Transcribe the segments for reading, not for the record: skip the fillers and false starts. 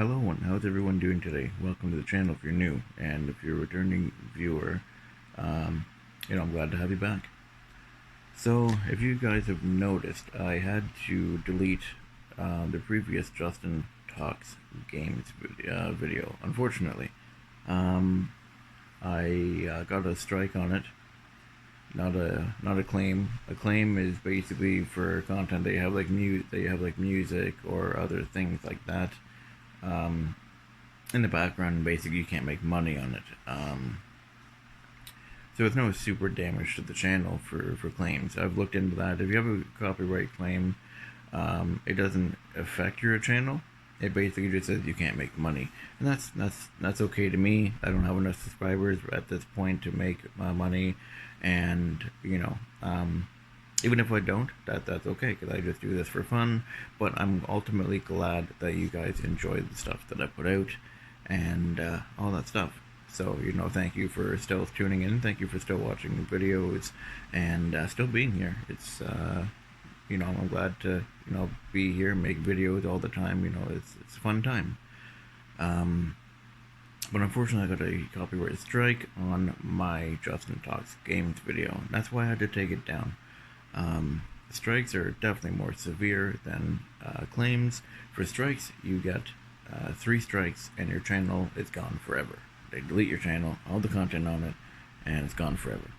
Hello and how's everyone doing today? Welcome to the channel if you're new, and if you're a returning viewer, I'm glad to have you back. So, if you guys have noticed, I had to delete the previous Justin Talks Games video. Unfortunately, I got a strike on it. Not a claim. A claim is basically for content they have like music or other things like that. In the background, basically you can't make money on it. So it's no super damage to the channel for claims. I've looked into that. If you have a copyright claim, it doesn't affect your channel. It basically just says you can't make money, and that's okay to me. I don't have enough subscribers at this point to make money, and even if I don't, that's okay, because I just do this for fun. But I'm ultimately glad that you guys enjoy the stuff that I put out and all that stuff. So, thank you for still tuning in. Thank you for still watching the videos and still being here. It's, I'm glad to, be here, make videos all the time. It's a fun time. But unfortunately, I got a copyright strike on my Justin Talks Games video. That's why I had to take it down. Strikes are definitely more severe than claims. For strikes, you get 3 strikes and your channel is gone forever. They delete your channel, all the content on it, and it's gone forever.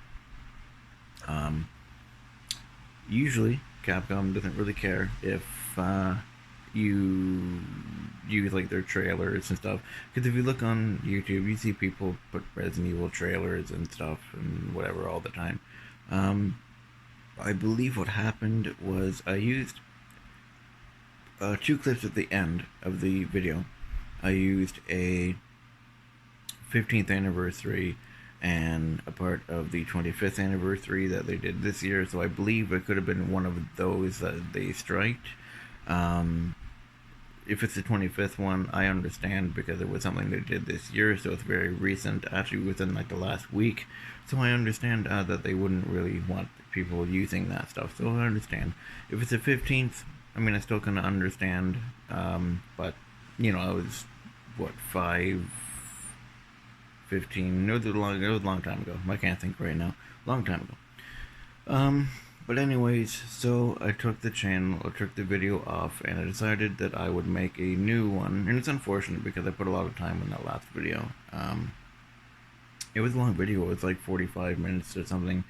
Usually, Capcom doesn't really care if you use like their trailers and stuff, because if you look on YouTube, you see people put Resident Evil trailers and stuff and whatever all the time. I believe what happened was I used 2 clips at the end of the video. I used a 15th anniversary and a part of the 25th anniversary that they did this year, so I believe it could have been one of those that they striked. If it's the 25th one, I understand, because it was something they did this year, so it's very recent, actually within like the last week. So I understand that they wouldn't really want people using that stuff, so I understand. If it's the 15th, I still kind of understand, but, I was, 15, it was a long time ago. I can't think right now. Long time ago. But anyways, so I took the video off, and I decided that I would make a new one. And it's unfortunate because I put a lot of time in that last video. It was a long video. It was like 45 minutes or something.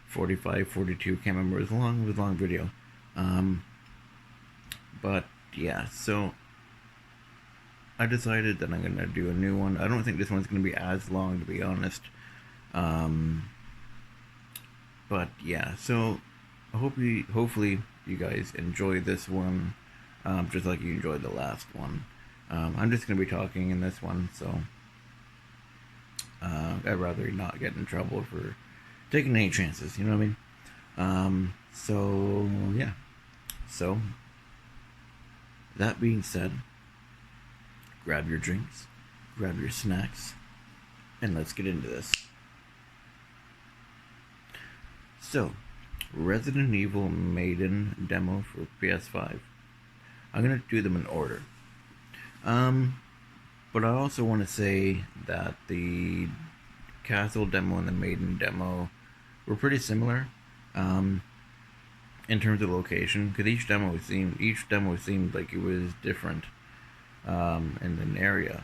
45, 42, can't remember. It was a long video. But yeah, so I decided that I'm gonna do a new one. I don't think this one's gonna be as long, to be honest. But yeah, so hopefully you guys enjoy this one, just like you enjoyed the last one. I'm just gonna be talking in this one, so I'd rather not get in trouble for taking any chances, you know what I mean? So yeah. So that being said, grab your drinks, grab your snacks, and let's get into this. So, Resident Evil Maiden demo for PS5. I'm going to do them in order. But I also want to say that the Castle demo and the Maiden demo were pretty similar in terms of location, because each demo seemed like it was different in an area,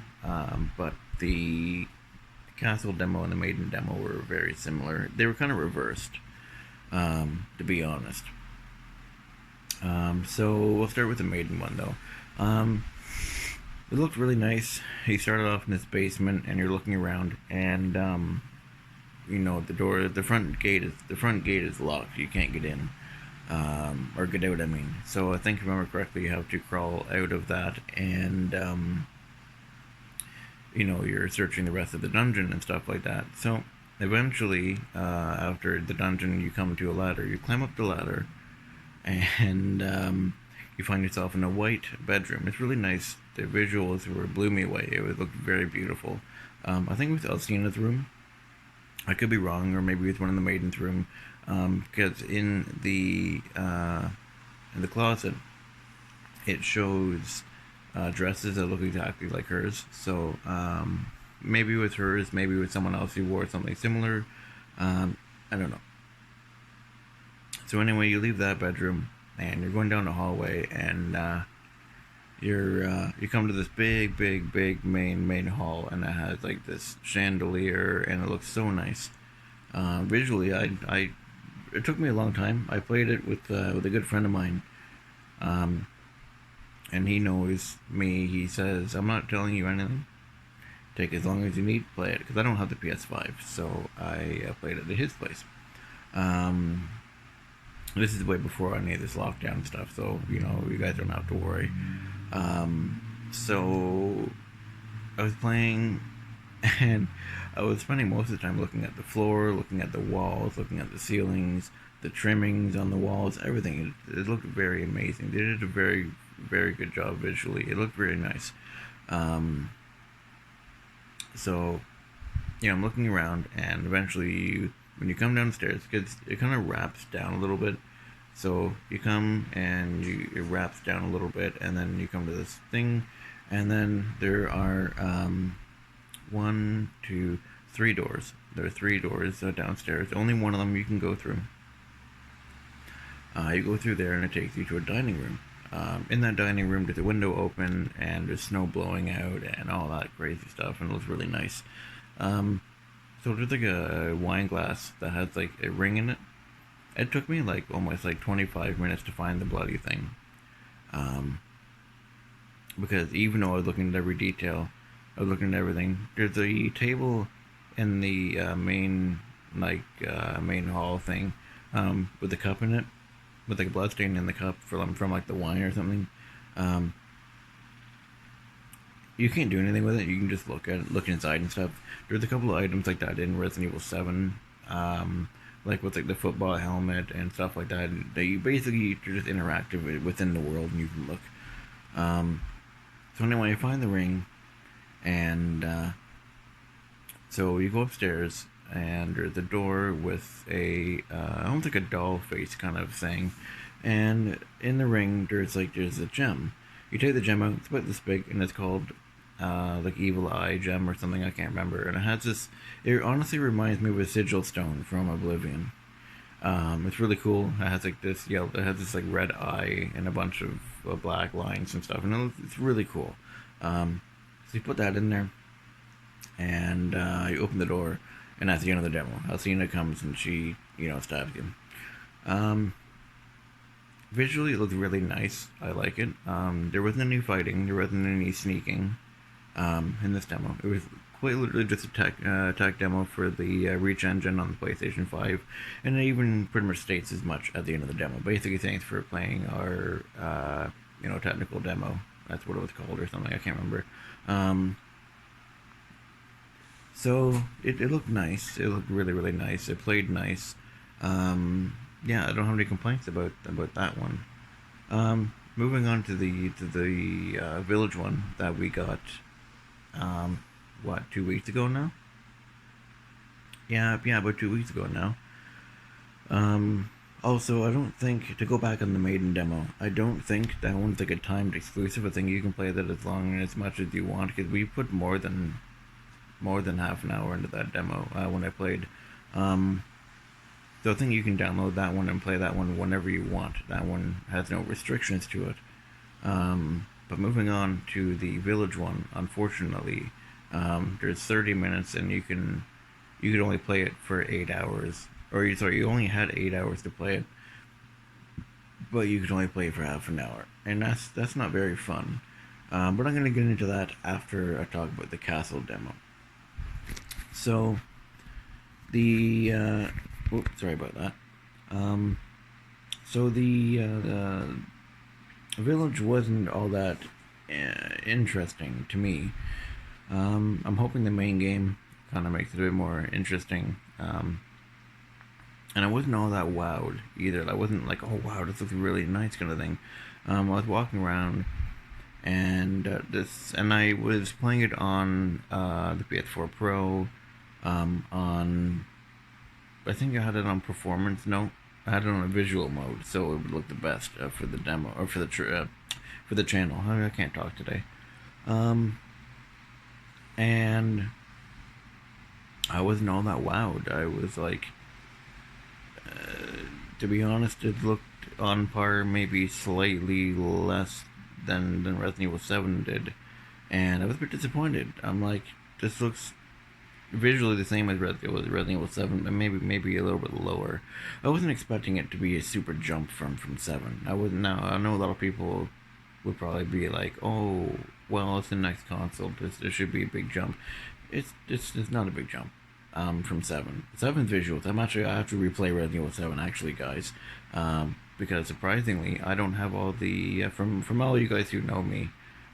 but the Castle demo and the Maiden demo were very similar. They were kind of reversed, to be honest. So we'll start with the Maiden one though. It looked really nice. He started off in this basement, and you're looking around, and the front gate is locked. You can't get in. Or get out, So I think, if I remember correctly, you have to crawl out of that, and you're searching the rest of the dungeon and stuff like that. So eventually, after the dungeon, you come to a ladder. You climb up the ladder, and you find yourself in a white bedroom. It's really nice. The visuals blew me away. It looked very beautiful. I think it was Alcina's room. I could be wrong, or maybe it's one in the Maiden's room, because in the closet, it shows dresses that look exactly like hers. So maybe with hers, maybe with someone else who wore something similar. I don't know. So anyway, you leave that bedroom and you're going down the hallway, and you come to this big main hall, and it has like this chandelier, and it looks so nice. Visually, I it took me a long time. I played it with a good friend of mine, and he knows me. He says, "I'm not telling you anything. Take as long as you need. Play it," because I don't have the PS5, so I played it at his place. Um, this is way before any of this lockdown stuff, so you guys don't have to worry. So I was playing, and I was spending most of the time looking at the floor, looking at the walls, looking at the ceilings, the trimmings on the walls, everything. It looked very amazing. They did a very good job visually. It looked very nice. So I'm looking around, and eventually, when you come downstairs, it kind of wraps down a little bit. So you come and it wraps down a little bit, and then you come to this thing, and then there are 1, 2, 3 doors. There are 3 doors downstairs. Only one of them you can go through. You go through there, and it takes you to a dining room. In that dining room, there's a window open, and there's snow blowing out, and all that crazy stuff, and it looks really nice. So there's like a wine glass that has like a ring in it. It took me like almost like 25 minutes to find the bloody thing. Because even though I was looking at every detail, I was looking at everything. There's a table in the main hall thing, with a cup in it, with like a blood stain in the cup from like the wine or something. You can't do anything with it. You can just look at it, look inside and stuff. There's a couple of items like that in Resident Evil 7, like with like the football helmet and stuff like that. They basically, you're just interactive within the world, and you can look. So anyway, I find the ring, and so you go upstairs, and there's a door with a almost like a doll face kind of thing, and in the ring there's a gem. You take the gem out, it's about this big, and it's called like Evil Eye Gem or something, I can't remember. And it has this, it honestly reminds me of a sigil stone from Oblivion. It's really cool. It has like this yellow, it has this like red eye and a bunch of black lines and stuff, and it's really cool. So you put that in there, and you open the door, and that's the end of the demo. Alcina comes, and she, stabs you. Visually, it looks really nice. I like it. There wasn't any fighting. There wasn't any sneaking in this demo. It was quite literally just a tech demo for the Reach engine on the PlayStation 5, and it even pretty much states as much at the end of the demo. Basically, thanks for playing our technical demo. That's what it was called or something. I can't remember. So it looked nice. It looked really nice. It played nice. Yeah, I don't have any complaints about that one. Moving on to the village one that we got, 2 weeks ago now? Yeah, about 2 weeks ago now. Also, I don't think, to go back on the Maiden demo, I don't think that one's like a timed exclusive. I think you can play that as long and as much as you want, because we put more than half an hour into that demo when I played. So I think you can download that one and play that one whenever you want. That one has no restrictions to it. But moving on to the village one, unfortunately, there's 30 minutes, and you could only play it for 8 hours. You only had 8 hours to play it, but you could only play it for half an hour, and that's not very fun. But I'm going to get into that after I talk about the castle demo. So sorry about that. So the village wasn't all that interesting to me. I'm hoping the main game kind of makes it a bit more interesting. And I wasn't all that wowed either. I wasn't like, oh wow, this looks really nice kind of thing. I was walking around, and I was playing it on the PS4 Pro. I think I had it on performance. No, I had it on a visual mode, so it would look the best for the demo, or for for the channel. I can't talk today. And I wasn't all that wowed. I was like, to be honest, it looked on par, maybe slightly less than Resident Evil 7 did. And I was a bit disappointed. I'm like, this looks visually the same as Resident Evil 7, but maybe a little bit lower. I wasn't expecting it to be a super jump from 7. I wouldn't. Now I know a lot of people would probably be like, oh, well, it's the next console. This should be a big jump. It's not a big jump. From 7. 7's visuals. I have to replay Resident Evil 7 actually, guys, because surprisingly, I don't have all the from all you guys who know me,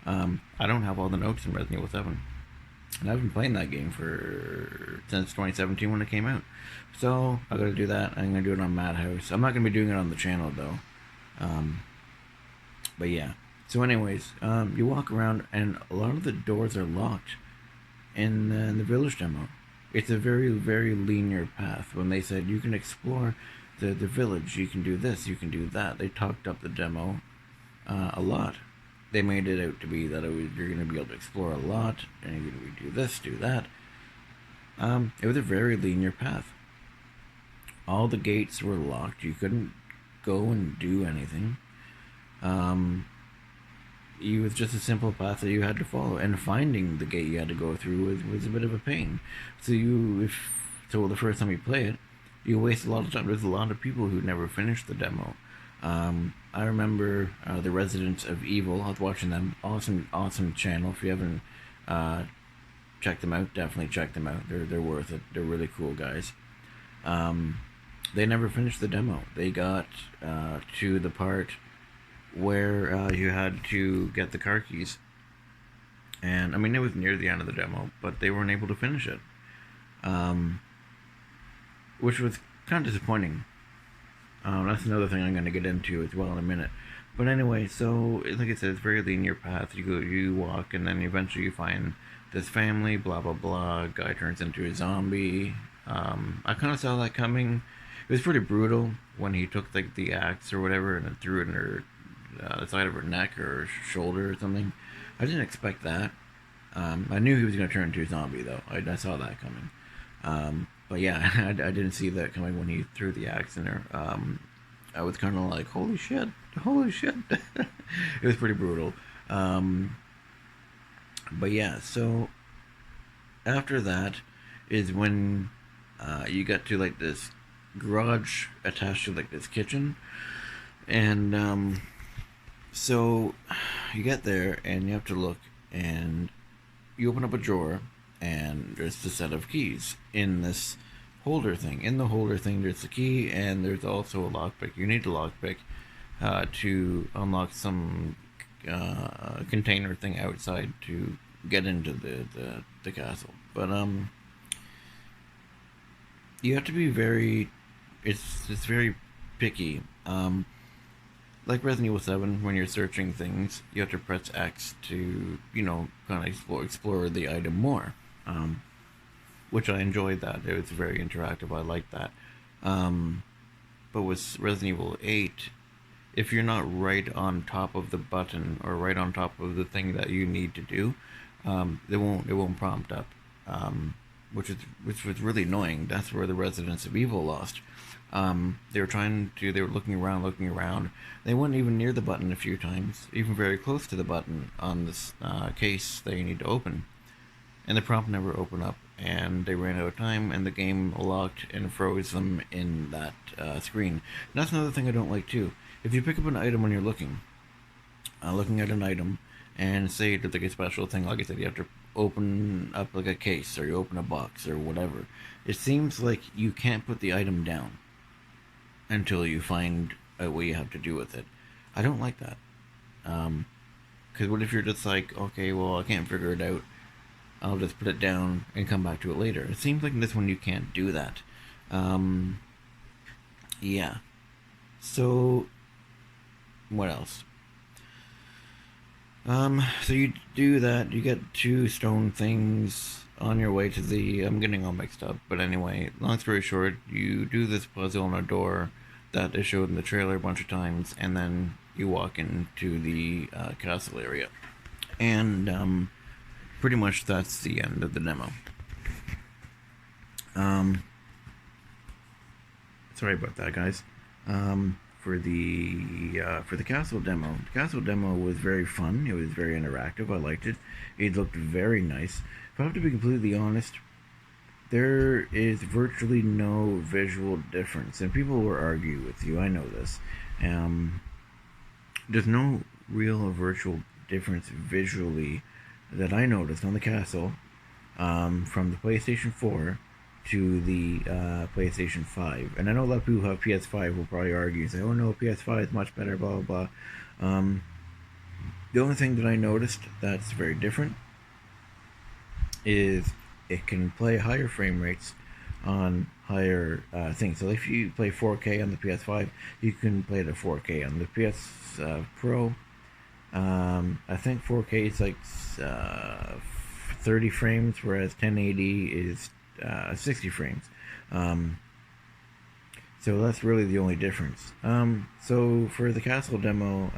I don't have all the notes in Resident Evil 7. And I've been playing that game since 2017 when it came out. So I gotta do that. I'm gonna do it on Madhouse. I'm not gonna be doing it on the channel though. But yeah. So anyways, you walk around and a lot of the doors are locked in the village demo. It's a very, very linear path. When they said you can explore the village, you can do this, you can do that, they talked up the demo a lot. They made it out to be that you're going to be able to explore a lot, and you're going to do this, do that. It was a very linear path. All the gates were locked. You couldn't go and do anything. It was just a simple path that you had to follow, and finding the gate you had to go through was a bit of a pain. So the first time you play it, you waste a lot of time. There's a lot of people who never finished the demo. I remember the Residents of Evil. I was watching them. Awesome channel. If you haven't checked them out, definitely check them out. They're worth it. They're really cool guys. They never finished the demo. They got to the part where you had to get the car keys, and I mean it was near the end of the demo, but they weren't able to finish it, which was kind of disappointing. That's another thing I'm going to get into as well in a minute. But anyway, so like I said, it's a very linear path. You walk, and then eventually you find this family. Blah blah blah. Guy turns into a zombie. I kind of saw that coming. It was pretty brutal when he took like the axe or whatever and threw it in her the side of her neck or shoulder or something. I didn't expect that. I knew he was going to turn into a zombie though. I saw that coming. But yeah, I didn't see that coming when he threw the axe in her. I was kind of like, holy shit. It was pretty brutal. But yeah, so after that is when you get to like this garage attached to like this kitchen, and so you get there and you have to look, and you open up a drawer, and there's a set of keys in this holder thing. In the holder thing, there's the key, and there's also a lockpick. You need a lockpick to unlock some container thing outside to get into the castle. But you have to be very. It's very picky. Like Resident Evil 7, when you're searching things, you have to press X to, kind of explore the item more. Which I enjoyed that. It was very interactive. I liked that. But with Resident Evil 8, if you're not right on top of the button or right on top of the thing that you need to do, it won't prompt up. Which was really annoying. That's where the Residents of Evil lost. They were looking around. They weren't even near the button a few times, even very close to the button on this case that you need to open. And the prompt never opened up, and they ran out of time, and the game locked and froze them in that screen. And that's another thing I don't like too. If you pick up an item when you're looking at an item, and say it's like a special thing, like I said, you have to open up like a case, or you open a box, or whatever. It seems like you can't put the item down until you find out what you have to do with it. I don't like that. Because what if you're just like, okay, well, I can't figure it out, I'll just put it down and come back to it later. It seems like in this one you can't do that. Yeah. So, what else? So you do that, you get 2 stone things on your way to I'm getting all mixed up, but anyway, long story short, you do this puzzle on a door that is showed in the trailer a bunch of times, and then you walk into the castle area, and pretty much that's the end of the demo. Sorry about that, guys. For the castle demo, the castle demo was very fun. It was very interactive. I liked it. It looked very nice. If I have to be completely honest, there is virtually no visual difference, and people will argue with you. I know this. There's no real virtual difference visually that I noticed on the castle from the PlayStation 4 to the PlayStation 5. And I know a lot of people who have PS5 will probably argue and say, oh no, PS5 is much better, blah, blah, blah. The only thing that I noticed that's very different is it can play higher frame rates on higher things. So if you play 4K on the PS5, you can play it at 4K. On the PS Pro, I think 4K is like 30 frames, whereas 1080 is 60 frames. So that's really the only difference. So for the castle demo,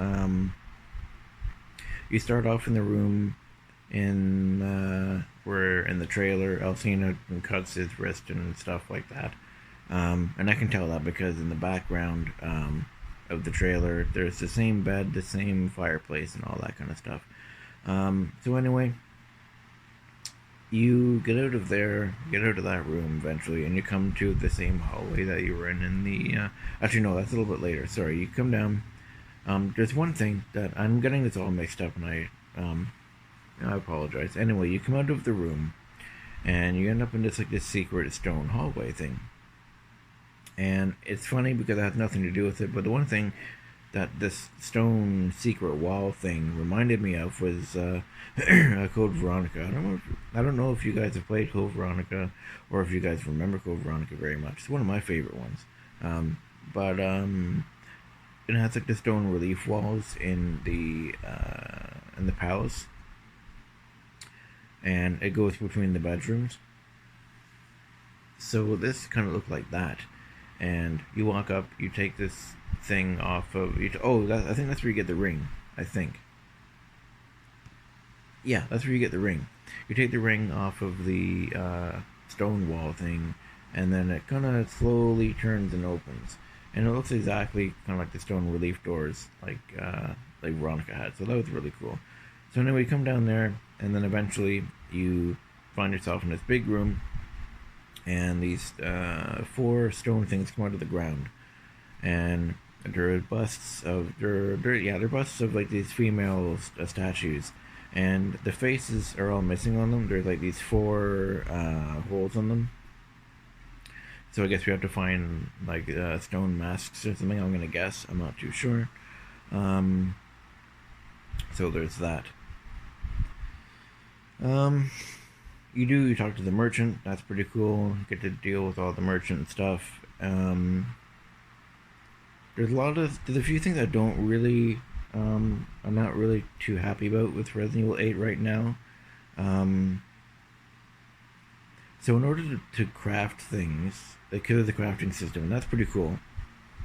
you start off in the room where in the trailer Alcina cuts his wrist and stuff like that. And I can tell that because in the background of the trailer there's the same bed, the same fireplace, and all that kind of stuff. So anyway, you get out of that room eventually, and you come to the same hallway that you were in the actually no, that's a little bit later. Sorry, you come down. There's one thing that I'm getting this all mixed up, and I apologize. Anyway, you come out of the room, and you end up in this secret stone hallway thing. And it's funny because it has nothing to do with it, but the one thing that this stone secret wall thing reminded me of was Code Veronica. I don't know if you guys have played Code Veronica or if you guys remember Code Veronica very much. It's one of my favorite ones. But it has like the stone relief walls in the palace, and it goes between the bedrooms. So this kind of looked like that. And you walk up, you take this thing off of... I think that's where you get the ring, I think. Yeah, that's where you get the ring. You take the ring off of the stone wall thing, and then it kind of slowly turns and opens. And it looks exactly kind of like the stone relief doors like Veronica had. So that was really cool. So anyway, you come down there, and then eventually you find yourself in this big room, and these 4 stone things come out of the ground, and they're busts of they're busts of like these female statues, and the faces are all missing on them. There's like these 4 holes on them. So I guess we have to find like stone masks or something. I'm gonna guess. I'm not too sure. So there's that. You talk to the merchant. That's pretty cool. You get to deal with all the merchant stuff. There's a few things I don't really, I'm not really too happy about with Resident Evil 8 right now. So in order to craft things, they created the crafting system, and that's pretty cool.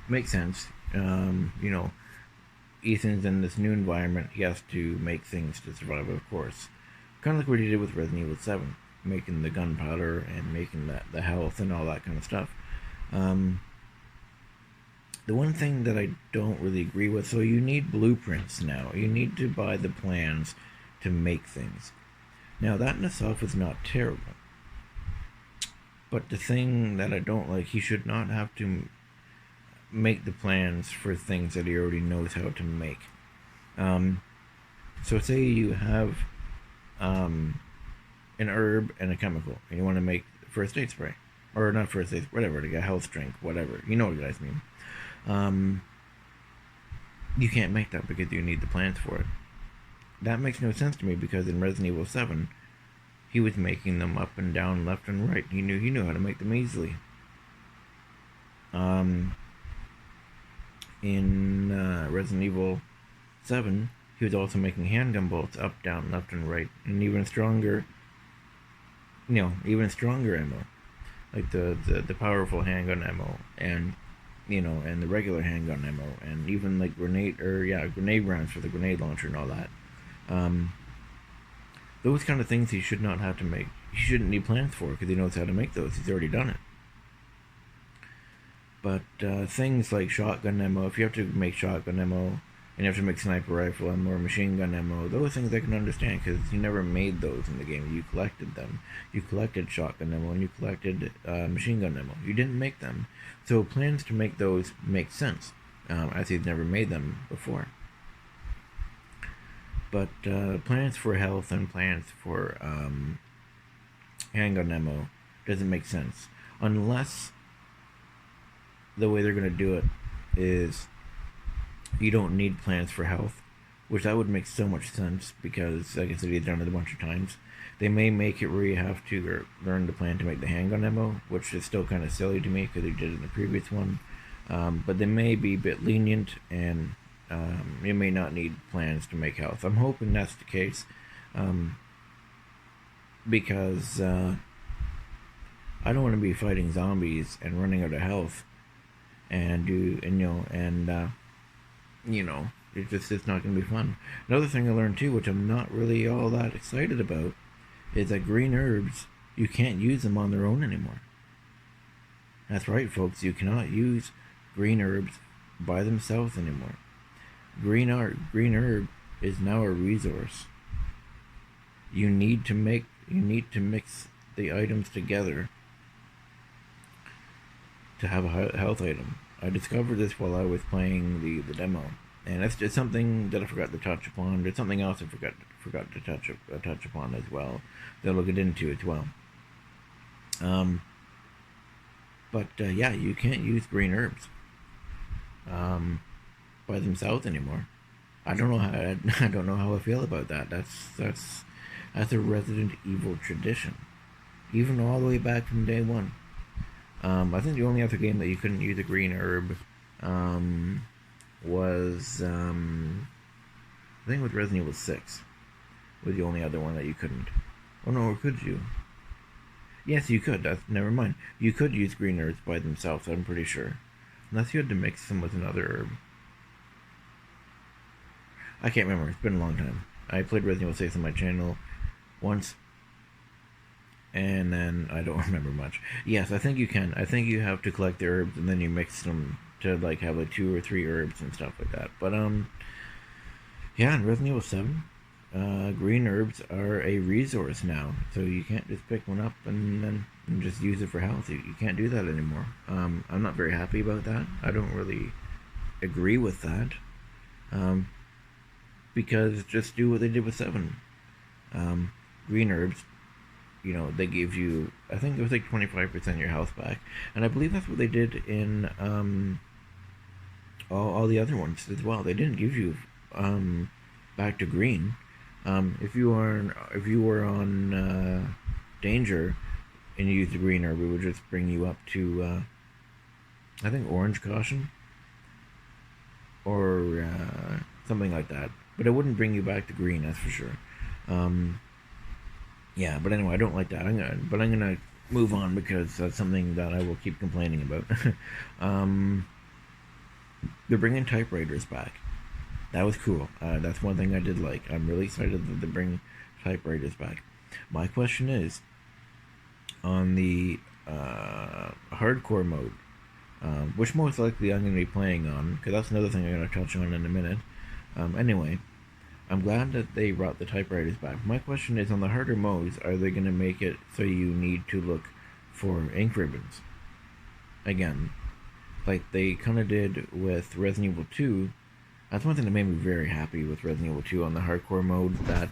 Makes sense. Ethan's in this new environment. He has to make things to survive, of course. Kind of like what he did with Resident Evil 7, making the gunpowder and making the health and all that kind of stuff. The one thing that I don't really agree with, so you need blueprints now. You need to buy the plans to make things. Now, that in itself is not terrible. But the thing that I don't like, he should not have to make the plans for things that he already knows how to make. So say you have an herb and a chemical, and you want to make first aid spray, or not first aid, whatever, to get a health drink, whatever. You know what you guys mean. You can't make that because you need the plans for it. That makes no sense to me, because in Resident Evil 7, he was making them up and down, left and right. He knew how to make them easily. In Resident Evil 7, he was also making handgun bolts up, down, left, and right, and even stronger ammo, like the powerful handgun ammo. And and the regular handgun ammo, and even like grenade rounds for the grenade launcher and all that. Those kind of things he should not have to make. He shouldn't need plans for because he knows how to make those. He's already done it. But things like shotgun ammo, if you have to make shotgun ammo, and you have to make sniper rifle ammo or machine gun ammo, those things I can understand because you never made those in the game. You collected them. You collected shotgun ammo and you collected machine gun ammo. You didn't make them. So plans to make those make sense, as he's never made them before. But plans for health and plans for handgun ammo doesn't make sense. Unless the way they're going to do it is you don't need plans for health, which that would make so much sense because, like I said, he's done it a bunch of times. They may make it where you have to learn the plan to make the handgun ammo, which is still kind of silly to me because they did it in the previous one. But they may be a bit lenient, and you may not need plans to make health. I'm hoping that's the case, because I don't want to be fighting zombies and running out of health, it's not going to be fun. Another thing I learned too, which I'm not really all that excited about, is that green herbs, you can't use them on their own anymore. That's right, folks, you cannot use green herbs by themselves anymore. Green herb is now a resource. You need to mix the items together to have a health item. I discovered this while I was playing the demo, and it's just something that I forgot to touch upon. There's something else I forgot to touch upon as well that I'll get into as well. Yeah, you can't use green herbs by themselves anymore. I don't know how I feel about that. That's a Resident Evil tradition, even all the way back from day one. I think the only other game that you couldn't use a green herb was I think it was Resident Evil 6 was the only other one that you couldn't. Oh no, or could you? Yes, you could. Never mind. You could use green herbs by themselves, I'm pretty sure. Unless you had to mix them with another herb. I can't remember. It's been a long time. I played Resident Evil 6 on my channel once, and then I don't remember much. Yes, I think you can. I think you have to collect the herbs and then you mix them to like have like 2 or 3 herbs and stuff like that. But yeah, in Resident Evil 7, green herbs are a resource now, so you can't just pick one up and just use it for health. You can't do that anymore. I'm not very happy about that. I don't really agree with that. Because just do what they did with 7. Green herbs, they gave you, I think it was like 25% of your health back. And I believe that's what they did in all the other ones as well. They didn't give you back to green. If you were on danger and you used the green herb, it would just bring you up to I think orange caution or something like that. But it wouldn't bring you back to green, that's for sure. Yeah, but anyway, I don't like that. I'm gonna move on because that's something that I will keep complaining about. They're bringing typewriters back. That was cool. That's one thing I did like. I'm really excited that they bring typewriters back. My question is, on the hardcore mode, which most likely I'm going to be playing on, because that's another thing I'm going to touch on in a minute. Anyway, I'm glad that they brought the typewriters back. My question is, on the harder modes, are they going to make it so you need to look for ink ribbons? Again, like they kind of did with Resident Evil 2. That's one thing that made me very happy with Resident Evil 2 on the hardcore mode, that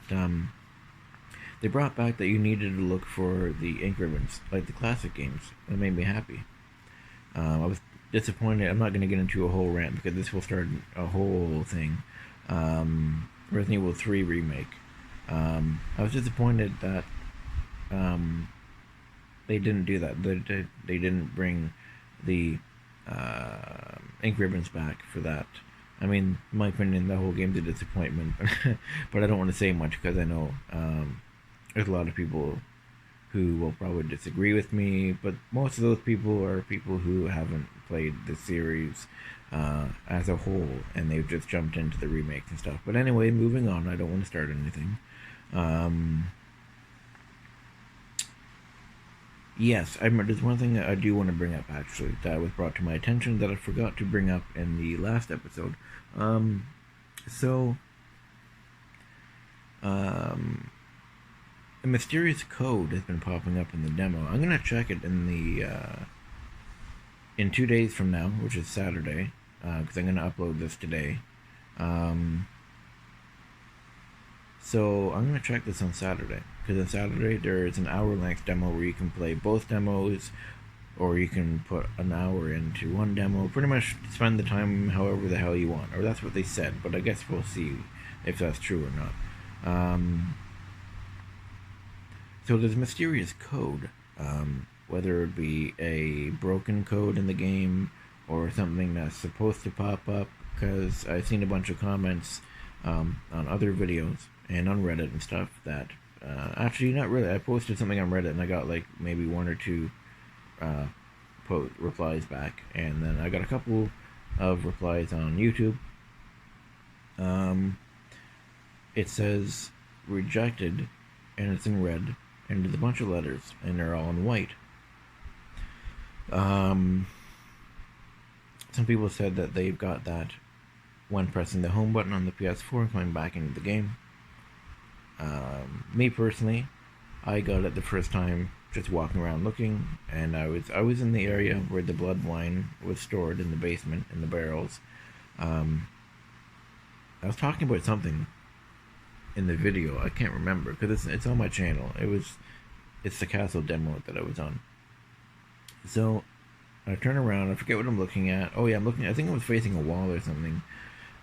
they brought back that you needed to look for the ink ribbons, like the classic games. That made me happy. I was disappointed. I'm not going to get into a whole rant because this will start a whole thing. Resident Evil 3 Remake. I was disappointed that they didn't do that. They didn't bring the ink ribbons back for that. I mean, in my opinion, the whole game's a disappointment. But I don't want to say much because I know there's a lot of people who will probably disagree with me, but most of those people are people who haven't played the series as a whole, and they've just jumped into the remakes and stuff. But anyway, moving on. I don't want to start anything. Yes, there's one thing that I do want to bring up, actually, that was brought to my attention that I forgot to bring up in the last episode. A mysterious code has been popping up in the demo. I'm gonna check it in 2 days from now, which is Saturday, because I'm gonna upload this today. So I'm gonna check this on Saturday, because on Saturday there is an hour-length demo where you can play both demos, or you can put an hour into one demo. Pretty much spend the time however the hell you want, or that's what they said. But I guess we'll see if that's true or not. So there's mysterious code, whether it be a broken code in the game or something that's supposed to pop up, because I've seen a bunch of comments on other videos and on Reddit and stuff that, actually not really, I posted something on Reddit and I got like maybe one or two replies back, and then I got a couple of replies on YouTube. It says rejected, and it's in red, and there's a bunch of letters, and they're all in white. Some people said that they've got that when pressing the home button on the PS4 and coming back into the game. Me personally, I got it the first time just walking around looking, and I was in the area where the blood wine was stored in the basement in the barrels. I was talking about something in the video. I can't remember because it's on my channel. It's the castle demo that I was on. So I turn around. I forget what I'm looking at. Oh yeah, I'm looking. I think I was facing a wall or something.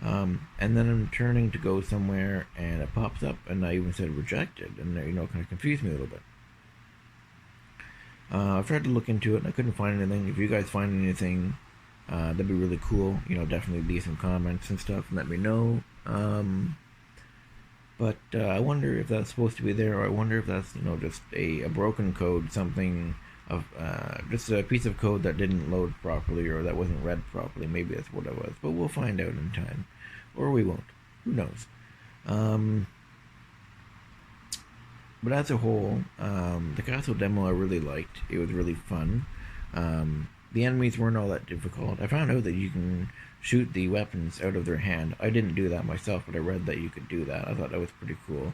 And then I'm turning to go somewhere, and it pops up, and I even said rejected, and kind of confused me a little bit. I've tried to look into it, and I couldn't find anything. If you guys find anything, that'd be really cool. Definitely leave some comments and stuff, and let me know. But I wonder if that's supposed to be there, or I wonder if that's just a broken code, something of just a piece of code that didn't load properly or that wasn't read properly. Maybe that's what it was, but we'll find out in time, or we won't. Who knows? But as a whole, the castle demo I really liked. It was really fun. The enemies weren't all that difficult. I found out that you can shoot the weapons out of their hand. I didn't do that myself, but I read that you could do that. I thought that was pretty cool.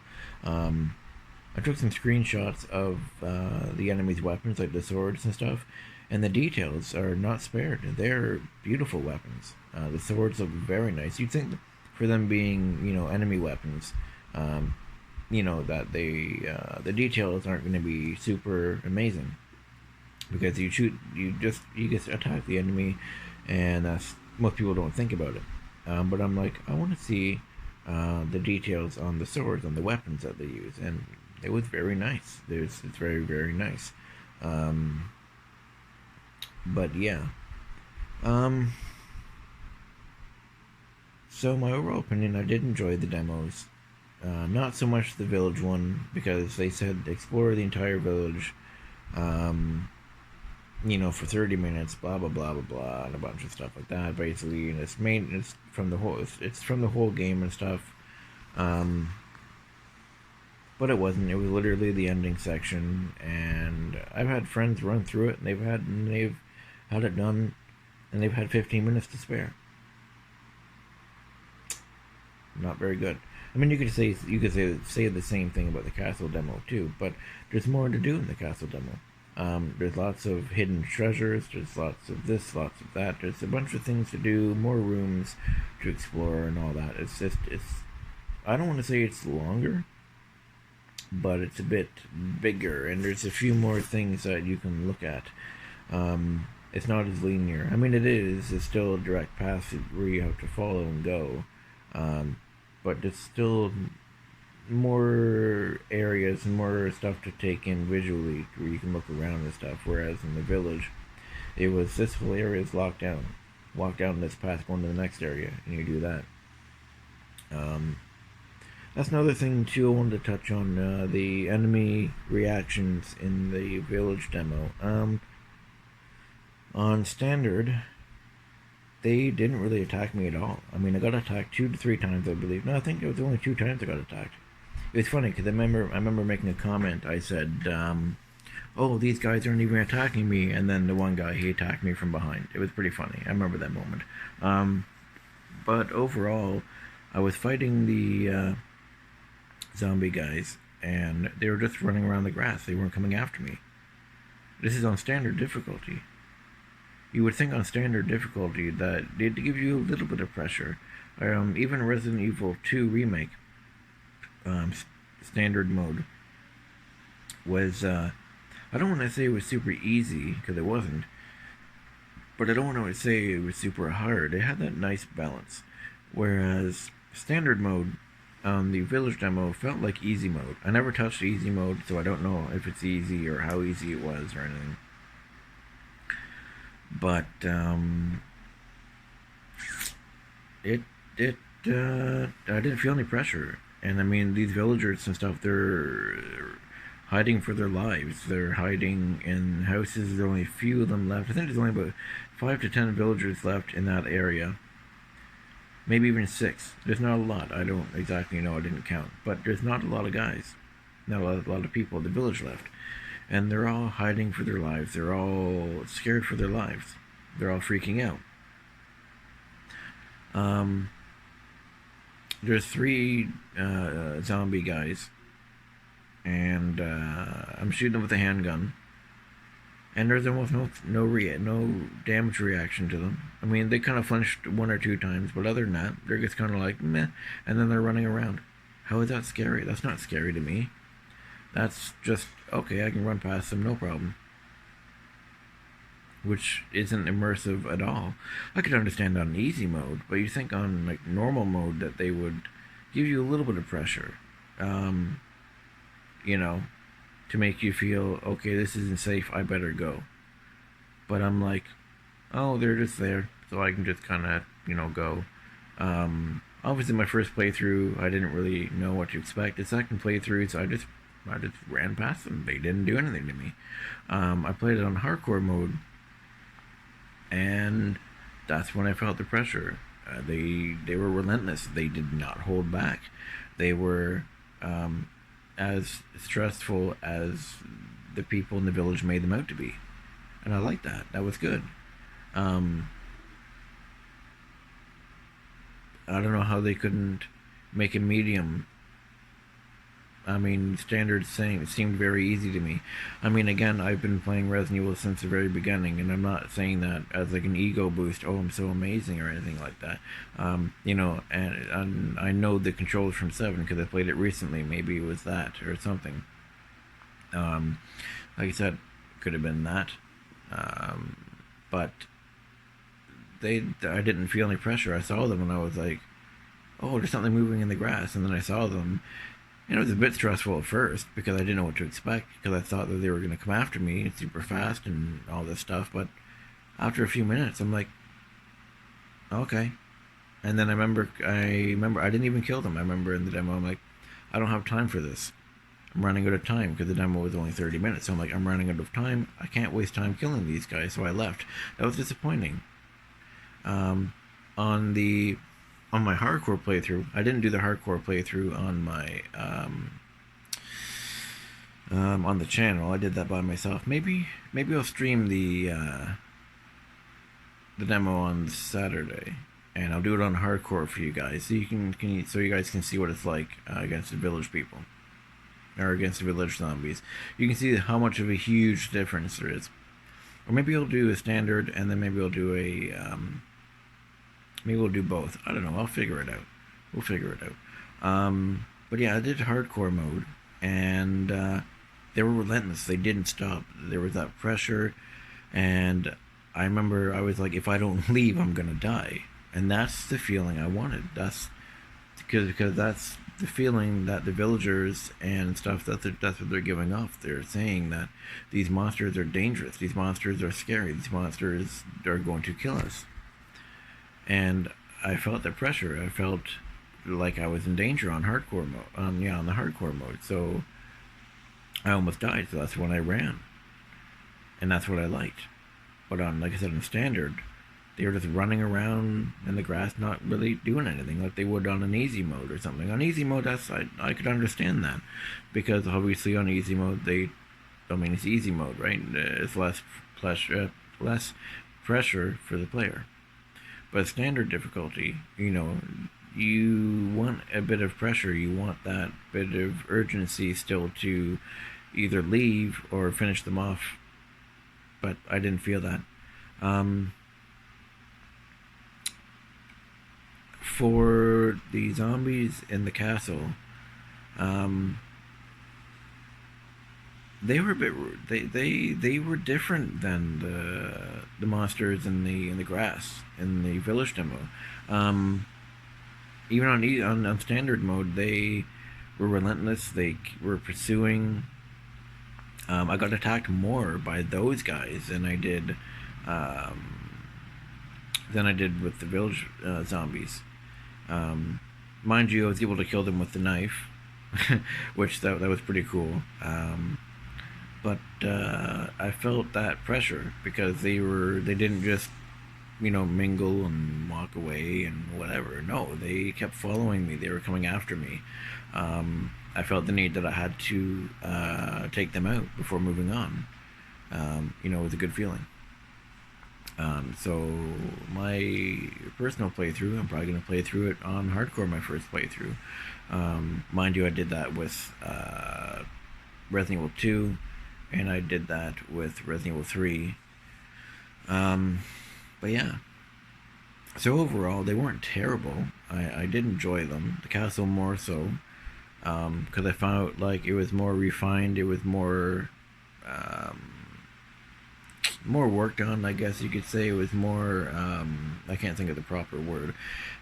I took some screenshots of the enemy's weapons, like the swords and stuff, and the details are not spared. They're beautiful weapons. The swords look very nice. You'd think for them being, enemy weapons, that the details aren't going to be super amazing, because you just attack the enemy, and most people don't think about it. But I'm like, I want to see the details on the swords, on the weapons that they use, and it was very nice. It's very, very nice. But yeah. So my overall opinion, I did enjoy the demos. Not so much the village one, because they said explore the entire village, for 30 minutes, blah blah blah blah blah, and a bunch of stuff like that. Basically, and it's from the whole game and stuff. But it wasn't. It was literally the ending section, and I've had friends run through it, and they've had it done, and they've had 15 minutes to spare. Not very good. I mean, you could say the same thing about the castle demo too, but there's more to do in the castle demo. There's lots of hidden treasures. There's lots of this, lots of that. There's a bunch of things to do, more rooms to explore, and all that. It's I don't want to say it's longer, but it's a bit bigger, and there's a few more things that you can look at. It's not as linear. I mean, it's still a direct path where you have to follow and go, but it's still more areas and more stuff to take in visually, where you can look around and stuff, whereas in the village, this whole area is locked down. Walk down this path, go into the next area, and you do that. That's another thing too I wanted to touch on, the enemy reactions in the village demo. On standard, they didn't really attack me at all. I mean, I got attacked 2 to 3 times, I believe. No, I think it was only 2 times I got attacked. It was funny because I remember making a comment. I said, "Oh, these guys aren't even attacking me," and then the one guy, he attacked me from behind. It was pretty funny. I remember that moment. But overall, I was fighting the zombie guys, and they were just running around the grass. They weren't coming after me. This is on standard difficulty. You would think on standard difficulty that they'd give you a little bit of pressure. Even Resident Evil 2 Remake, standard mode, was, I don't want to say it was super easy, because it wasn't, but I don't want to say it was super hard. It had that nice balance. Whereas standard mode on the village demo felt like easy mode. I never touched easy mode, so I don't know if it's easy or how easy it was or anything. But I didn't feel any pressure. And I mean, these villagers and stuff, they're hiding for their lives. They're hiding in houses. There's only a few of them left. I think there's only about 5 to 10 villagers left in that area. Maybe even 6. There's not a lot. I don't exactly know. I didn't count. But there's not a lot of guys. Not a lot of people in the village left. And they're all hiding for their lives. They're all scared for their lives. They're all freaking out. There's 3 zombie guys, and I'm shooting them with a handgun. And there's almost no damage reaction to them. I mean, they kind of flinched 1 or 2 times, but other than that, they're just kind of like meh, and then they're running around. How is that scary? That's not scary to me. That's just okay. I can run past them, no problem. Which isn't immersive at all. I could understand on easy mode, but you think on like normal mode that they would give you a little bit of pressure, you know, to make you feel okay. This isn't safe. I better go. But I'm like, oh, they're just there, so I can just kind of go. Obviously, my first playthrough, I didn't really know what to expect. The second playthrough, so I just ran past them. They didn't do anything to me. I played it on hardcore mode, and that's when I felt the pressure. They were relentless. They did not hold back. They were as stressful as the people in the village made them out to be, and I liked that. That was good. I don't know how they couldn't make a medium. I mean, standard seemed very easy to me. I mean, again, I've been playing Resident Evil since the very beginning, and I'm not saying that as like an ego boost. Oh, I'm so amazing or anything like that. And I know the controls from 7 because I played it recently. Maybe it was that or something. Like I said, could have been that. But I didn't feel any pressure. I saw them and I was like, oh, there's something moving in the grass, and then I saw them. It was a bit stressful at first because I didn't know what to expect, because I thought that they were going to come after me super fast and all this stuff. But after a few minutes, I'm like, okay. And then I remember I didn't even kill them. I remember in the demo, I'm like, I don't have time for this. I'm running out of time because the demo was only 30 minutes. So I'm like, I'm running out of time. I can't waste time killing these guys. So I left. That was disappointing. On my hardcore playthrough, I didn't do the hardcore playthrough on my on the channel. I did that by myself. Maybe I'll stream the demo on Saturday, and I'll do it on hardcore for you guys, so you guys can see what it's like against the village people, or against the village zombies. You can see how much of a huge difference there is. Or maybe I'll do a standard, and then maybe I'll do a maybe we'll do both. I don't know. I'll figure it out. We'll figure it out. But yeah, I did hardcore mode, and they were relentless. They didn't stop. There was that pressure, and I remember I was like, if I don't leave, I'm gonna die. And that's the feeling I wanted. That's because that's the feeling that the villagers and stuff, that's what they're giving off. They're saying that these monsters are dangerous. These monsters are scary. These monsters are going to kill us. And I felt the pressure. I felt like I was in danger on hardcore mode. On the hardcore mode. So I almost died. So that's when I ran, and that's what I liked. But on, like I said, on standard, they were just running around in the grass, not really doing anything like they would on an easy mode or something. On easy mode, I could understand that, because obviously on easy mode it's easy mode, right? It's less pressure for the player. But standard difficulty, you want a bit of pressure. You want that bit of urgency still to either leave or finish them off. But I didn't feel that. For the zombies in the castle, they were a bit. They were different than the monsters in the grass in the village demo. Even on standard mode, they were relentless. They were pursuing. I got attacked more by those guys than I did with the village zombies. Mind you, I was able to kill them with the knife, which that was pretty cool. But I felt that pressure because they didn't just mingle and walk away and whatever. No, they kept following me. They were coming after me. I felt the need that I had to take them out before moving on. It was a good feeling. So my personal playthrough, I'm probably going to play through it on hardcore, my first playthrough. Mind you, I did that with Resident Evil 2, and I did that with Resident Evil 3. But yeah. So overall, they weren't terrible. I did enjoy them. The castle more so, because I found like it was more refined. It was more worked on, I guess you could say. It was more, I can't think of the proper word.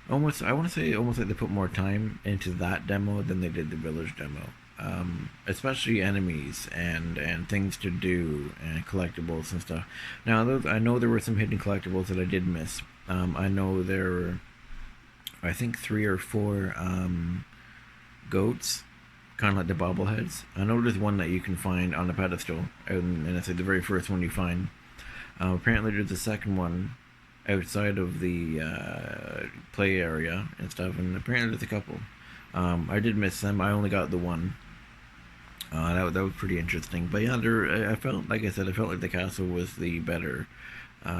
I want to say almost like they put more time into that demo than they did the village demo. Especially enemies and things to do and collectibles and stuff. Now, I know there were some hidden collectibles that I did miss. I know there were, I think, 3 or 4 goats, kind of like the bobbleheads. I know there's one that you can find on a pedestal, and it's like the very first one you find. Apparently there's a second one outside of the play area and stuff, and apparently there's a couple. I did miss them. I only got the one. That was pretty interesting. But yeah, I felt like the castle was the better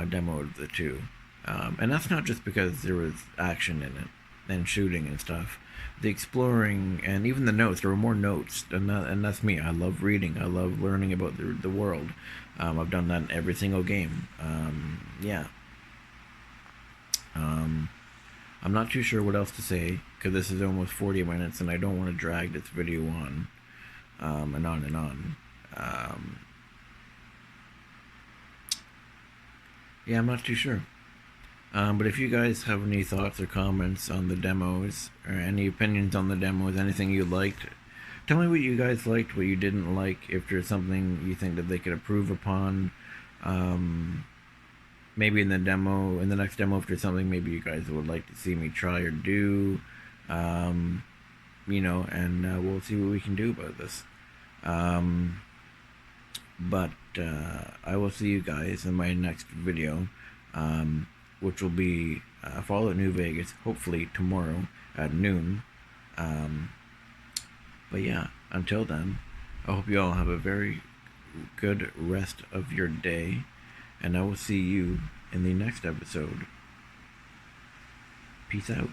demo of the two. And that's not just because there was action in it and shooting and stuff. The exploring and even the notes, there were more notes, and that's me. I love reading. I love learning about the world. I've done that in every single game. Yeah. I'm not too sure what else to say, because this is almost 40 minutes, and I don't want to drag this video on, and on and on. Yeah, I'm not too sure. But if you guys have any thoughts or comments on the demos, or any opinions on the demos, anything you liked, tell me what you guys liked, what you didn't like, if there's something you think that they could improve upon. Maybe in the next demo, if there's something maybe you guys would like to see me try or do, and we'll see what we can do about this. But I will see you guys in my next video, which will be Fallout New Vegas, hopefully tomorrow at noon. But yeah, until then, I hope you all have a very good rest of your day, and I will see you in the next episode. Peace out.